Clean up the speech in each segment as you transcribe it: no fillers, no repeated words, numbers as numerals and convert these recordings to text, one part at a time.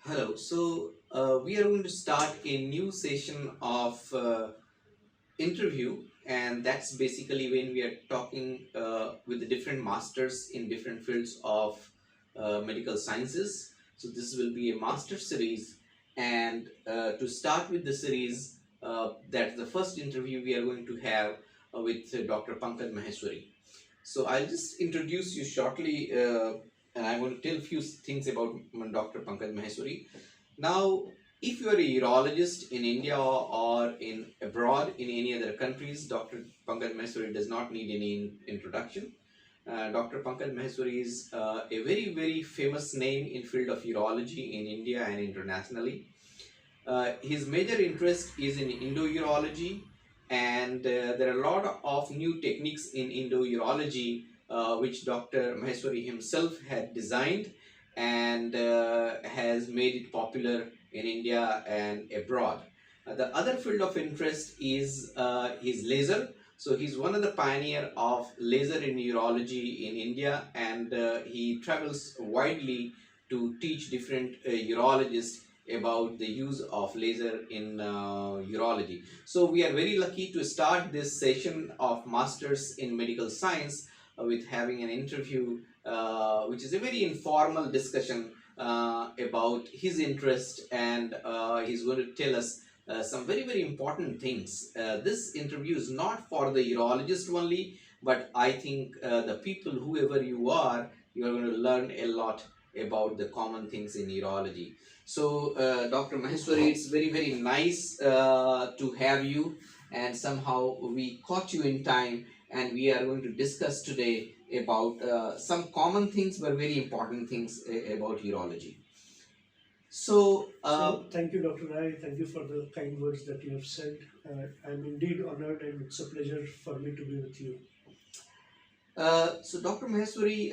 Hello. We are going to start a new session of interview, and that's basically when we are talking with the different masters in different fields of medical sciences. So this will be a master series, and to start with the series, that's the first interview we are going to have with Dr. Pankaj Maheshwari. So I'll just introduce you shortly, and I'm going to tell a few things about Dr. Pankaj Maheshwari. Now, if you are a urologist in India or in abroad in any other countries, Dr. Pankaj Maheshwari does not need any introduction. Dr. Pankaj Maheshwari is a very famous name in field of urology in India and internationally. His major interest is in endourology, and there are a lot of new techniques in endourology which Dr. Maheshwari himself had designed and has made it popular in India and abroad. The other field of interest is his laser. So he's one of the pioneer of laser in urology in India, and he travels widely to teach different urologists about the use of laser in urology. So we are very lucky to start this session of Masters in Medical Science with having an interview, which is a very informal discussion about his interest, and he's going to tell us some very important things. This interview is not for the urologist only, but I think the people, whoever you are going to learn a lot about the common things in urology. So, Dr. Maheshwari, it's very nice to have you, and somehow we caught you in time, and we are going to discuss today about some common things but very important things about urology. Thank you, Dr. Rai. Thank you for the kind words that you have said. I'm indeed honored, and it's a pleasure for me to be with you. Dr. Maheshwari,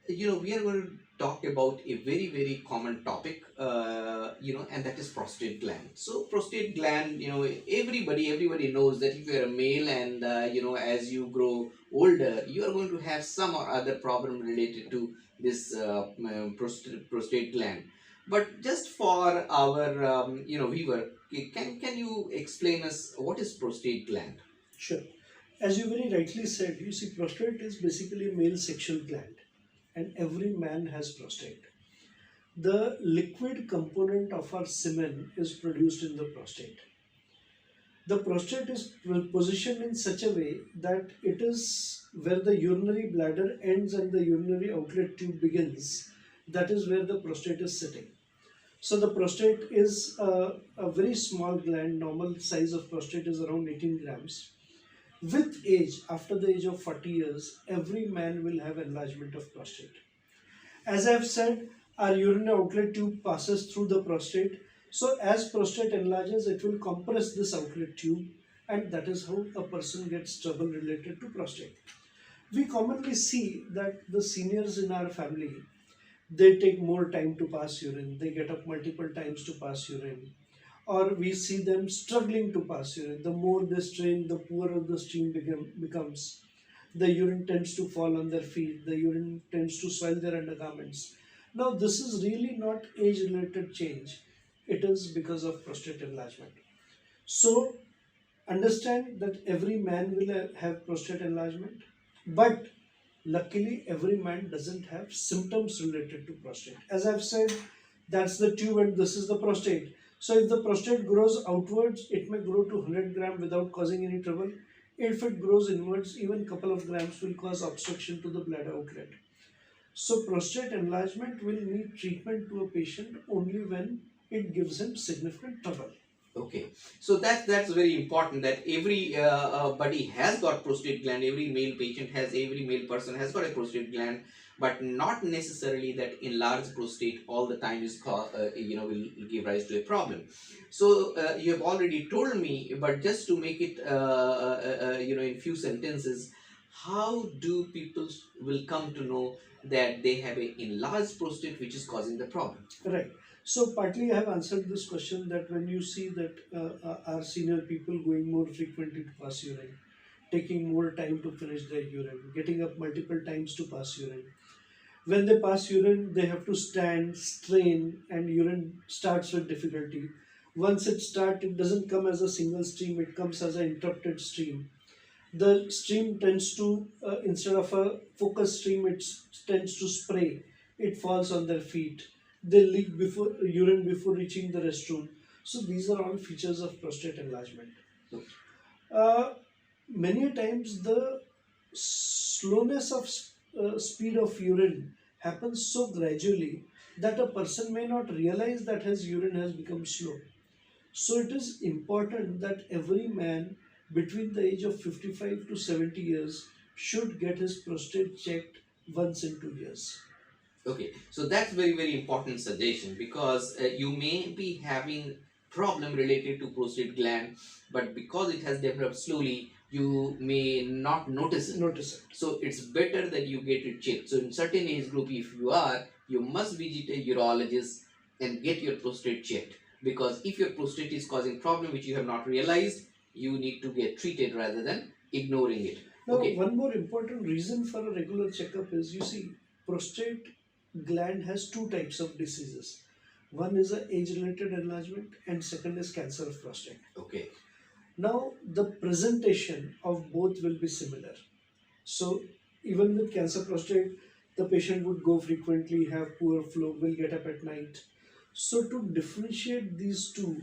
we are going to talk about a very common topic, and that is prostate gland. So, prostate gland, everybody knows that if you're a male and, as you grow older, you are going to have some or other problem related to this prostate gland. But just for our, viewer, can you explain us what is prostate gland? Sure. As you very rightly said, you see, prostate is basically a male sexual gland, and every man has prostate. The liquid component of our semen is produced in the prostate. The prostate is positioned in such a way that it is where the urinary bladder ends and the urinary outlet tube begins. That is where the prostate is sitting. So the prostate is a very small gland. Normal size of prostate is around 18 grams. With age, after the age of 40 years, every man will have enlargement of prostate. As I have said, our urinary outlet tube passes through the prostate. So as prostate enlarges, it will compress this outlet tube, and that is how a person gets trouble related to prostate. We commonly see that the seniors in our family, they take more time to pass urine, they get up multiple times to pass urine, or we see them struggling to pass urine. The more they strain, the poorer the stream becomes. The urine tends to fall on their feet, the urine tends to soil their undergarments. Now, this is really not age related change, it is because of prostate enlargement. So, understand that every man will have prostate enlargement, but luckily every man doesn't have symptoms related to prostate. As I've said, that's the tube and this is the prostate. So if the prostate grows outwards, it may grow to 100 gram without causing any trouble. If it grows inwards, even couple of grams will cause obstruction to the bladder outlet. So prostate enlargement will need treatment to a patient only when it gives him significant trouble. Okay, so that's very important that every body has got prostate gland. Every male patient has, every male person has got a prostate gland, but not necessarily that enlarged prostate all the time is will give rise to a problem. So you have already told me, but just to make it in few sentences, how do people will come to know that they have a enlarged prostate which is causing the problem? Right. So partly I have answered this question that when you see that our senior people going more frequently to pass urine, taking more time to finish their urine, getting up multiple times to pass urine, When they pass urine, they have to stand, strain, and urine starts with difficulty. Once it starts, it doesn't come as a single stream, it comes as an interrupted stream. The stream tends to, instead of a focus stream, it tends to spray. It falls on their feet. They leak before urine before reaching the restroom. So these are all features of prostate enlargement. Uh, Many times the slowness of speed of urine happens so gradually that a person may not realize that his urine has become slow. So it is important that every man between the age of 55 to 70 years should get his prostate checked once in 2 years. Okay, so that's very important suggestion, because you may be having problem related to prostate gland, but because it has developed slowly, you may not notice it. Notice it. So it's better that you get it checked. So in certain age group, if you are, you must visit a urologist and get your prostate checked, because if your prostate is causing problem which you have not realized, you need to get treated rather than ignoring it. Now, Okay. one more important reason for a regular checkup is, you see, prostate gland has two types of diseases. One is a age-related enlargement, and second is cancer of prostate. Okay. Now, the presentation of both will be similar. So, even with cancer prostate, the patient would go frequently, have poor flow, will get up at night. So, to differentiate these two,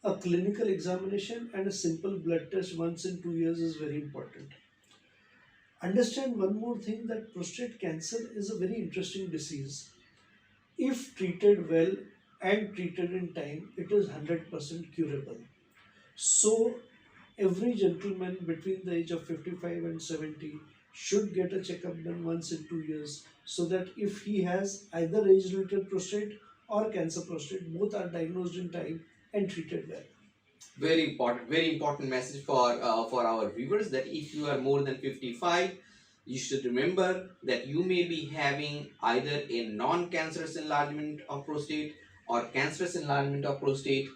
a clinical examination and a simple blood test once in 2 years is very important. Understand one more thing, that prostate cancer is a very interesting disease. If treated well and treated in time, it is 100% curable. So, every gentleman between the age of 55 and 70 should get a checkup done once in 2 years, so that if he has either age related prostate or cancer prostate, both are diagnosed in time and treated well. Very important message for our viewers, that if you are more than 55, you should remember that you may be having either a non-cancerous enlargement of prostate or cancerous enlargement of prostate,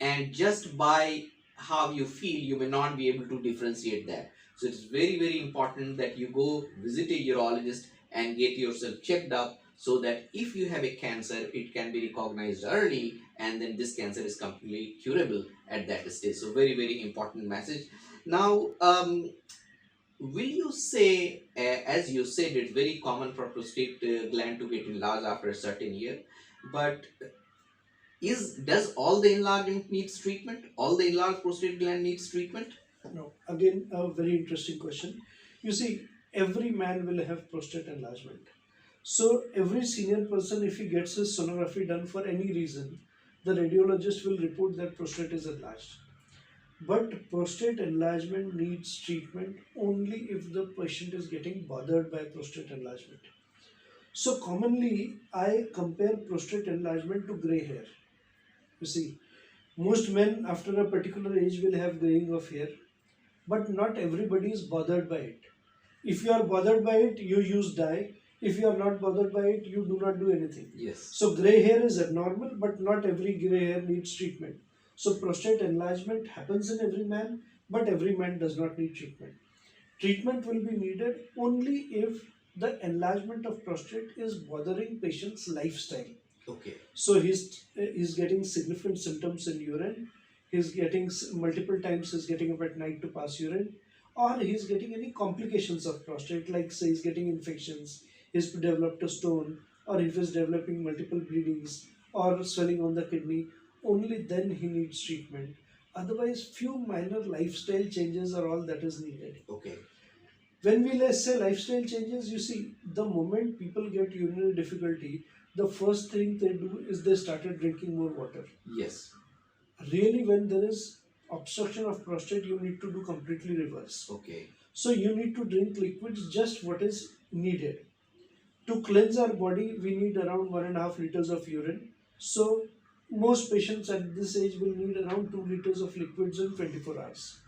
and just by how you feel, you may not be able to differentiate that. So it's very important that you go visit a urologist and get yourself checked up, so that if you have a cancer, it can be recognized early, and then this cancer is completely curable at that stage. So very important message. Now, will you say, as you said, it's very common for prostate gland to get enlarged after a certain year, but does all the enlargement needs treatment? All the enlarged prostate gland needs treatment? No, again, a very interesting question. You see, every man will have prostate enlargement. So, every senior person, if he gets his sonography done for any reason, the radiologist will report that prostate is enlarged. But prostate enlargement needs treatment only if the patient is getting bothered by prostate enlargement. So, commonly, I compare prostate enlargement to grey hair. You see, most men after a particular age will have graying of hair, but not everybody is bothered by it. If you are bothered by it, you use dye. If you are not bothered by it, you do not do anything. Yes. So gray hair is abnormal, but not every gray hair needs treatment. So prostate enlargement happens in every man, but every man does not need treatment. Treatment will be needed only if the enlargement of prostate is bothering patient's lifestyle. Okay. So he's getting significant symptoms in urine. He's getting multiple times. He's getting up at night to pass urine, or he's getting any complications of prostate, like say he's getting infections, he's developed a stone, or if he's developing multiple bleedings or swelling on the kidney. Only then he needs treatment. Otherwise, few minor lifestyle changes are all that is needed. Okay. When we let's say lifestyle changes, you see, the moment people get urinary difficulty, the first thing they do is they started drinking more water. Yes. Really, when there is obstruction of prostate, you need to do completely reverse. Okay. So you need to drink liquids just what is needed. To cleanse our body, we need around 1.5 liters of urine. So most patients at this age will need around 2 liters of liquids in 24 hours.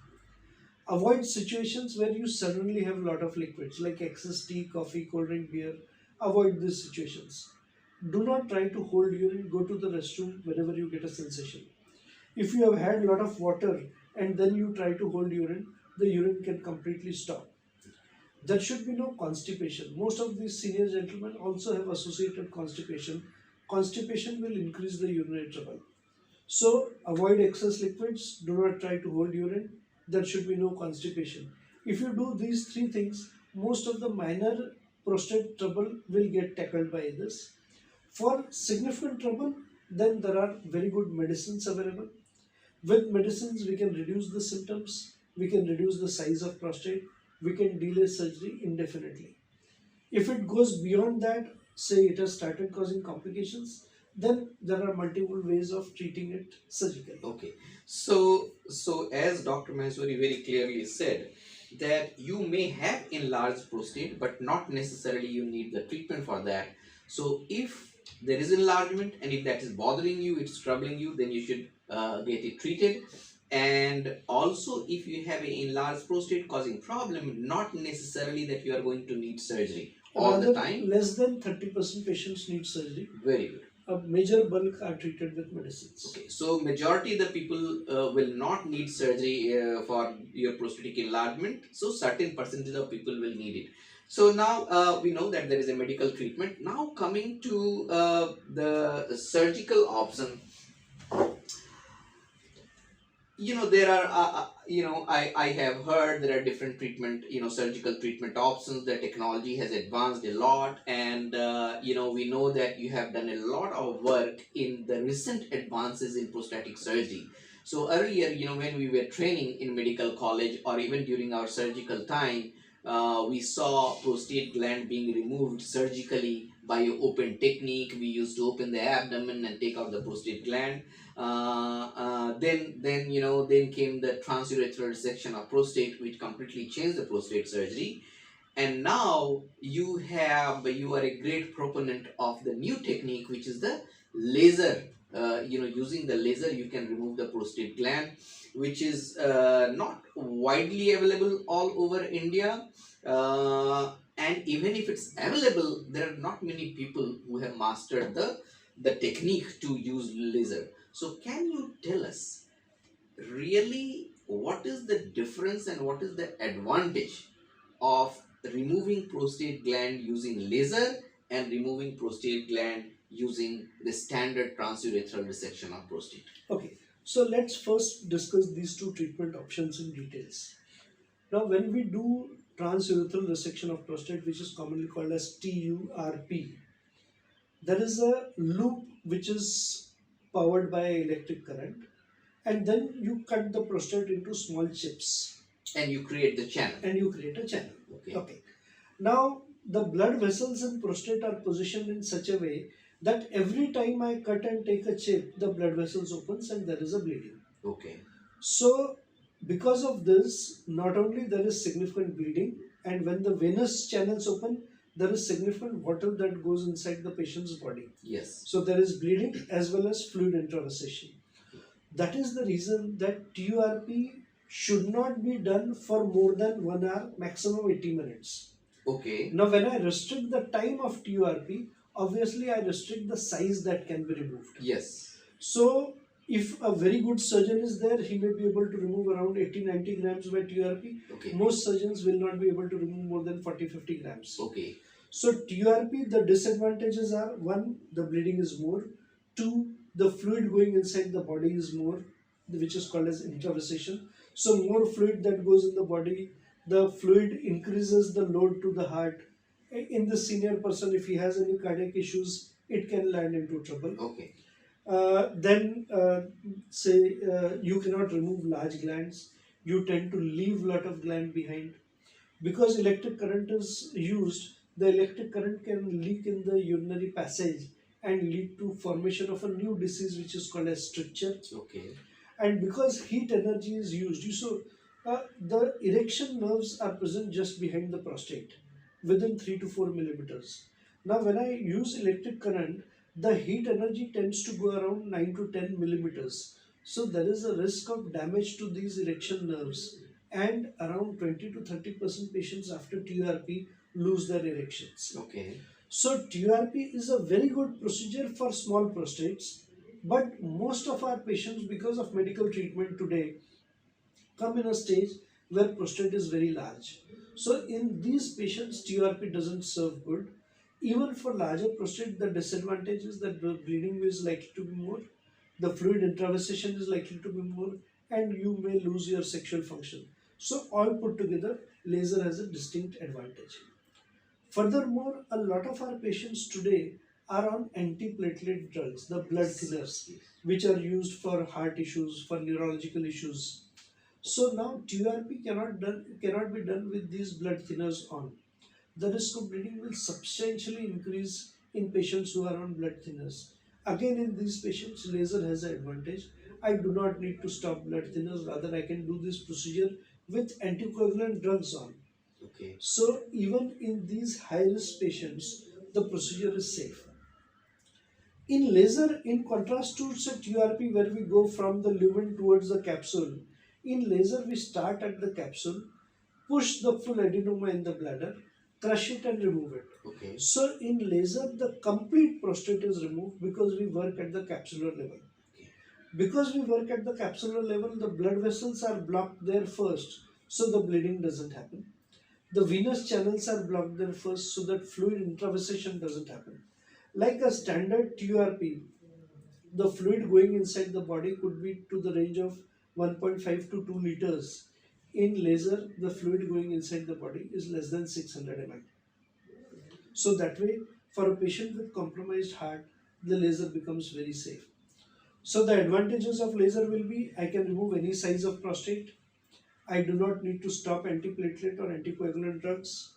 Avoid situations where you suddenly have a lot of liquids like excess tea, coffee, cold drink, beer. Avoid these situations. Do not try to hold urine. Go to the restroom whenever you get a sensation. If you have had a lot of water and then you try to hold urine, the urine can completely stop. There should be no constipation. Most of these senior gentlemen also have associated constipation. Constipation will increase the urinary trouble. So avoid excess liquids, do not try to hold urine. There should be no constipation. If you do these three things, most of the minor prostate trouble will get tackled by this. For significant trouble, then there are very good medicines available. With medicines, we can reduce the symptoms, we can reduce the size of prostate, we can delay surgery indefinitely. If it goes beyond that, say it has started causing complications, then there are multiple ways of treating it surgically. Okay, so as Dr. Maheswari very clearly said, that you may have enlarged prostate, but not necessarily you need the treatment for that. So if there is enlargement and if that is bothering you, it's troubling you, then you should get it treated. And also, if you have an enlarged prostate causing problem, not necessarily that you are going to need surgery all the Rather, time. less than 30% patients need surgery. Very good. A major bulk are treated with medicines. Okay, so majority of the people will not need surgery for your prostatic enlargement. So certain percentage of people will need it. So now we know that there is a medical treatment. Now coming to the surgical option, there are I have heard there are different treatment, surgical treatment options. The technology has advanced a lot, and we know that you have done a lot of work in the recent advances in prostatic surgery. So earlier, when we were training in medical college or even during our surgical time, we saw prostate gland being removed surgically by an open technique. We used to open the abdomen and take out the prostate gland. Then came the transurethral resection of prostate, which completely changed the prostate surgery. And now you are a great proponent of the new technique, which is the laser. Using the laser, you can remove the prostate gland, which is not widely available all over India. And even if it's available, there are not many people who have mastered the technique to use laser. So can you tell us really what is the difference and what is the advantage of removing prostate gland using laser and removing prostate gland using the standard transurethral resection of prostate? Okay, so let's first discuss these two treatment options in details. Now, when we do transurethral resection of prostate, which is commonly called as TURP, there is a loop which is powered by electric current, and then you cut the prostate into small chips And you create the channel. and you create a channel. Okay. Okay. Now, the blood vessels in prostate are positioned in such a way that every time I cut and take a chip, the blood vessels opens and there is a bleeding. Okay. So, because of this, not only there is significant bleeding, and when the venous channels open, there is significant water that goes inside the patient's body. Yes. So there is bleeding as well as fluid intravasation. That is the reason that TURP should not be done for more than 1 hour, maximum 80 minutes. Okay. Now, when I restrict the time of TURP, obviously I restrict the size that can be removed. Yes. So, if a very good surgeon is there, he may be able to remove around 80-90 grams by TURP. Okay. Most surgeons will not be able to remove more than 40-50 grams. Okay. So, TURP, the disadvantages are: 1, the bleeding is more; 2, the fluid going inside the body is more, which is called as intravasation. So, more fluid that goes in the body, the fluid increases the load to the heart. In the senior person, if he has any cardiac issues, it can land into trouble. Okay. You cannot remove large glands. You tend to leave lot of gland behind. Because electric current is used, the electric current can leak in the urinary passage and lead to formation of a new disease which is called as stricture. Okay. And because heat energy is used, the erection nerves are present just behind the prostate, within 3 to 4 millimeters. Now, when I use electric current, the heat energy tends to go around 9 to 10 millimeters. So there is a risk of damage to these erection nerves, and around 20 to 30% patients after TURP lose their erections. Okay. So TURP is a very good procedure for small prostates, but most of our patients, because of medical treatment today, come in a stage where prostate is very large. So in these patients, TURP doesn't serve good. Even for larger prostate, the disadvantage is that the bleeding is likely to be more, the fluid intravasation is likely to be more, and you may lose your sexual function. So all put together, laser has a distinct advantage. Furthermore, a lot of our patients today are on antiplatelet drugs, the blood Yes, thinners, yes. which are used for heart issues, for neurological issues. So now TURP cannot be done with these blood thinners on. The risk of bleeding will substantially increase in patients who are on blood thinners. Again, in these patients, laser has an advantage. I do not need to stop blood thinners, rather, I can do this procedure with anticoagulant drugs on. Okay. So, even in these high risk patients, the procedure is safe. In laser, in contrast to say TURP, where we go from the lumen towards the capsule, in laser we start at the capsule, push the full adenoma in the bladder, crush it and remove it. Okay. So in laser, the complete prostate is removed because we work at the capsular level. Okay. Because we work at the capsular level, the blood vessels are blocked there first, so the bleeding doesn't happen. The venous channels are blocked there first, so that fluid intravasation doesn't happen. Like a standard TURP, the fluid going inside the body could be to the range of 1.5 to 2 liters. In laser, the fluid going inside the body is less than 600 ml. So that way, for a patient with compromised heart, the laser becomes very safe. So the advantages of laser will be I can remove any size of prostate. I do not need to stop antiplatelet or anticoagulant drugs.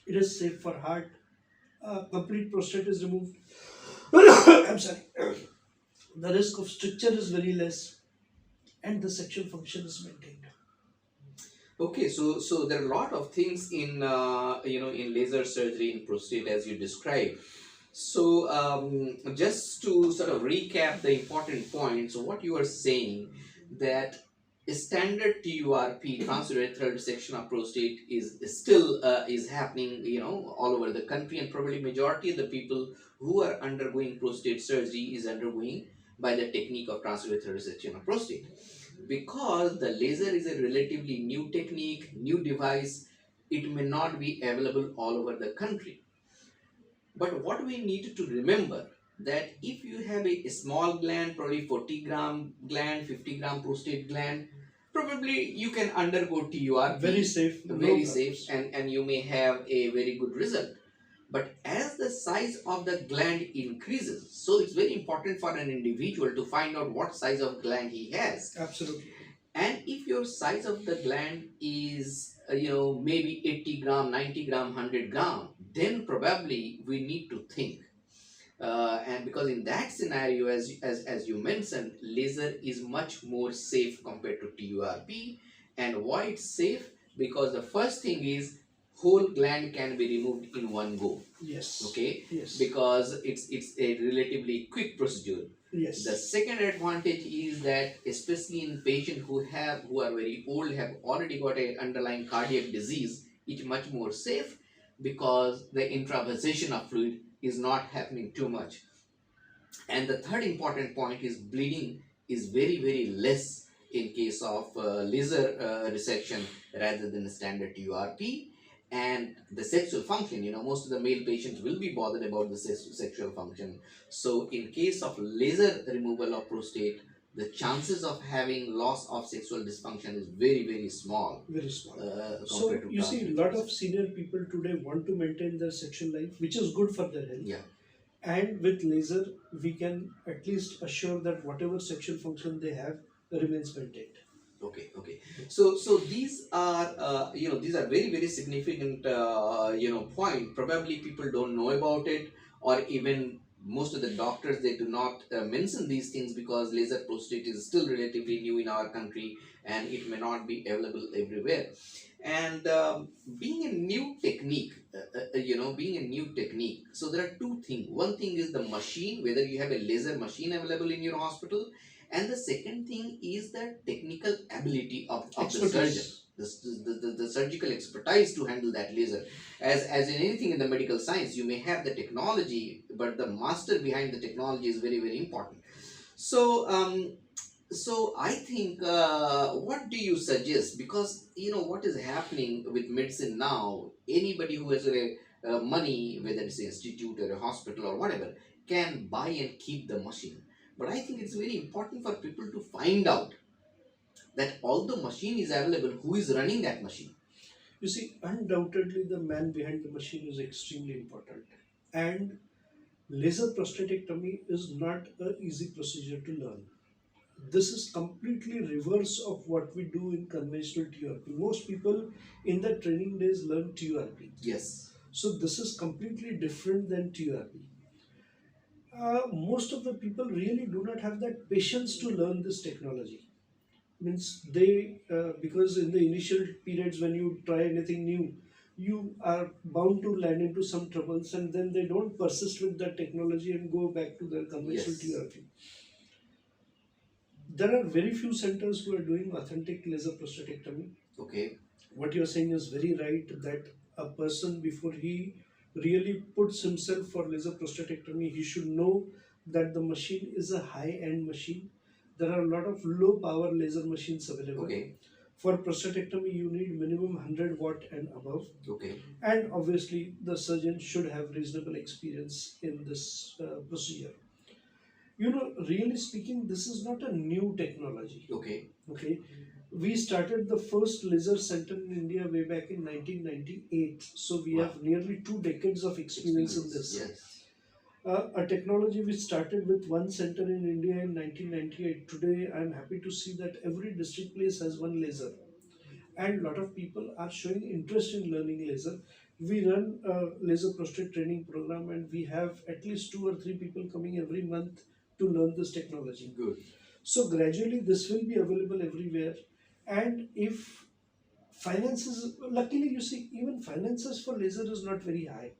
It is safe for heart. Complete prostate is removed. I'm sorry. The risk of stricture is very less, and the sexual function is maintained. Okay, so there are a lot of things in in laser surgery in prostate as you described. So just to sort of recap the important points, what you are saying that a standard TURP transurethral resection of prostate is still is happening all over the country, and probably majority of the people who are undergoing prostate surgery is undergoing by the technique of transurethral resection of prostate, because the laser is a relatively new technique, new device. It may not be available all over the country, but what we need to remember that if you have a small gland, probably 40-gram gland, 50-gram prostate gland, probably you can undergo TURP Very safe, no very safe, problems. and you may have a very good result. But as the size of the gland increases, so it's very important for an individual to find out what size of gland he has. Absolutely. And if your size of the gland is maybe 80 gram, 90 gram, 100 gram, then probably we need to think, and because in that scenario, as you mentioned, laser is much more safe compared to TURP. And why it's safe? Because the first thing is whole gland can be removed in one go. Yes. Okay, Yes. because it's a relatively quick procedure. Yes. The second advantage is that especially in patients who are very old, have already got a underlying cardiac disease, it's much more safe because the intravasation of fluid is not happening too much. And the third important point is bleeding is very less in case of laser resection rather than standard TURP. And the sexual function, most of the male patients will be bothered about the sexual function. So in case of laser removal of prostate, the chances of having loss of sexual dysfunction is very small Very small. So compared to you see, a transurethral lot of resection. senior people today want to maintain their sexual life, which is good for their health. Yeah. And with laser, we can at least assure that whatever sexual function they have remains maintained. Okay. So these are these are very significant point. Probably people don't know about it, or even most of the doctors, they do not mention these things because laser prostate is still relatively new in our country and it may not be available everywhere. And being a new technique, being a new technique. So there are two things. One thing is the machine, whether you have a laser machine available in your hospital, and the second thing is the technical ability of the surgeon, Expertise. the surgical expertise to handle that laser. As in anything in the medical science, you may have the technology, but the master behind the technology is very important. So So I think, what do you suggest? Because you know what is happening with medicine now. Anybody who has a money, whether it's an institute or a hospital or whatever, can buy and keep the machine. But I think it's very important for people to find out that although machine is available, who is running that machine? You see, undoubtedly, the man behind the machine is extremely important. And laser prostatectomy is not an easy procedure to learn. This is completely reverse of what we do in conventional TURP. Most people in their training days learn TURP. Yes. So this is completely different than TURP. Most of the people really do not have that patience to learn this technology. Means they, because in the initial periods when you try anything new, you are bound to land into some troubles, and then they don't persist with that technology and go back to their conventional Yes. TURP. There are very few centers who are doing authentic laser prostatectomy. Okay. What you're saying is very right, that a person, before he really puts himself for laser prostatectomy, he should know that the machine is a high end machine. There are a lot of low power laser machines available. Okay. For prostatectomy, you need minimum 100 watt and above. Okay. And obviously, the surgeon should have reasonable experience in this procedure. Really speaking, this is not a new technology. Okay. Okay, we started the first laser center in India way back in 1998. So we Wow. have nearly 2 decades of experience in this. Yes. A technology which started with one center in India in 1998. Today, I am happy to see that every district place has one laser, and a lot of people are showing interest in learning laser. We run a laser prostate training program, and we have at least 2 or 3 people coming every month to learn this technology. Good. So gradually, this will be available everywhere. And if finances, luckily, you see, even finances for laser is not very high.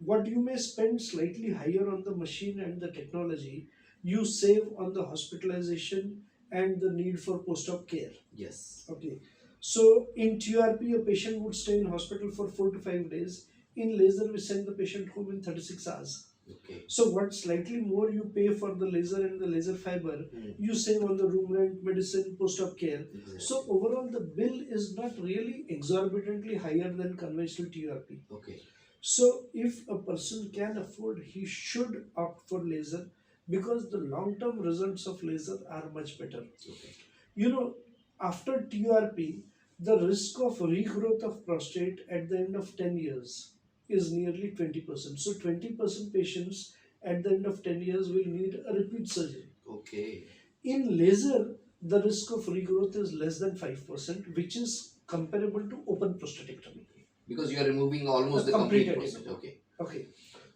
What you may spend slightly higher on the machine and the technology, you save on the hospitalization and the need for post-op care. Yes. Okay. So in TURP, a patient would stay in hospital for 4 to 5 days. In laser, we send the patient home in 36 hours. Okay. So what slightly more you pay for the laser and the laser fiber, you save on the room rent, medicine, post-op care. Exactly. So overall, the bill is not really exorbitantly higher than conventional TURP. Okay. So if a person can afford, he should opt for laser, because the long-term results of laser are much better. Okay. After TURP, the risk of regrowth of prostate at the end of 10 years is nearly 20%. So 20% patients at the end of 10 years will need a repeat surgery. Okay. In laser, the risk of regrowth is less than 5%, which is comparable to open prostatectomy. Because you are removing almost the complete complete prostate. Okay. Okay.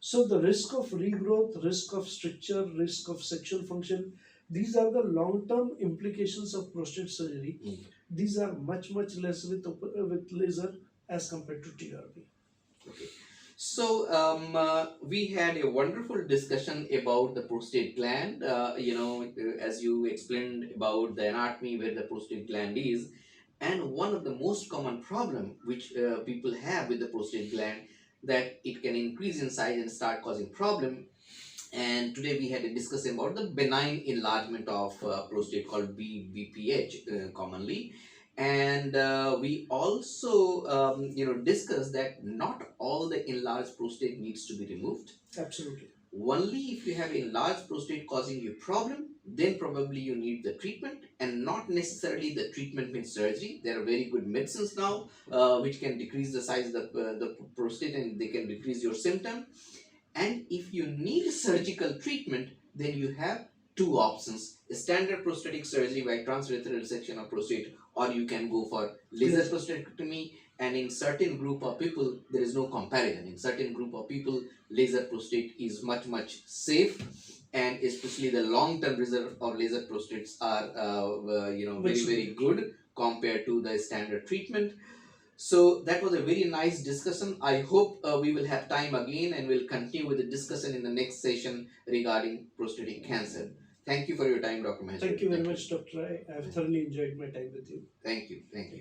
So the risk of regrowth, risk of stricture, risk of sexual function, these are the long-term implications of prostate surgery. These are much less with laser as compared to TURP. Okay. So we had a wonderful discussion about the prostate gland. As you explained about the anatomy where the prostate gland is, and one of the most common problem which people have with the prostate gland, that it can increase in size and start causing problem. And today we had a discussion about the benign enlargement of prostate called BPH commonly. And we also discussed that not all the enlarged prostate needs to be removed. Absolutely. Only if you have enlarged prostate causing you problem, then probably you need the treatment, and not necessarily the treatment means surgery. There are very good medicines now which can decrease the size of the prostate, and they can decrease your symptom. And if you need surgical treatment, then you have two options: a standard prostatic surgery by transurethral resection of prostate, or you can go for laser prostatectomy. And in certain group of people, there is no comparison. In certain group of people, laser prostate is much safe, and especially the long-term result of laser prostates are very good compared to the standard treatment. So that was a very nice discussion. I hope we will have time again, and we'll continue with the discussion in the next session regarding prostatic cancer. Thank you for your time, Dr. Maheshwari. Thank you very much, Dr. I have thoroughly enjoyed my time with you. Thank you. Thank you.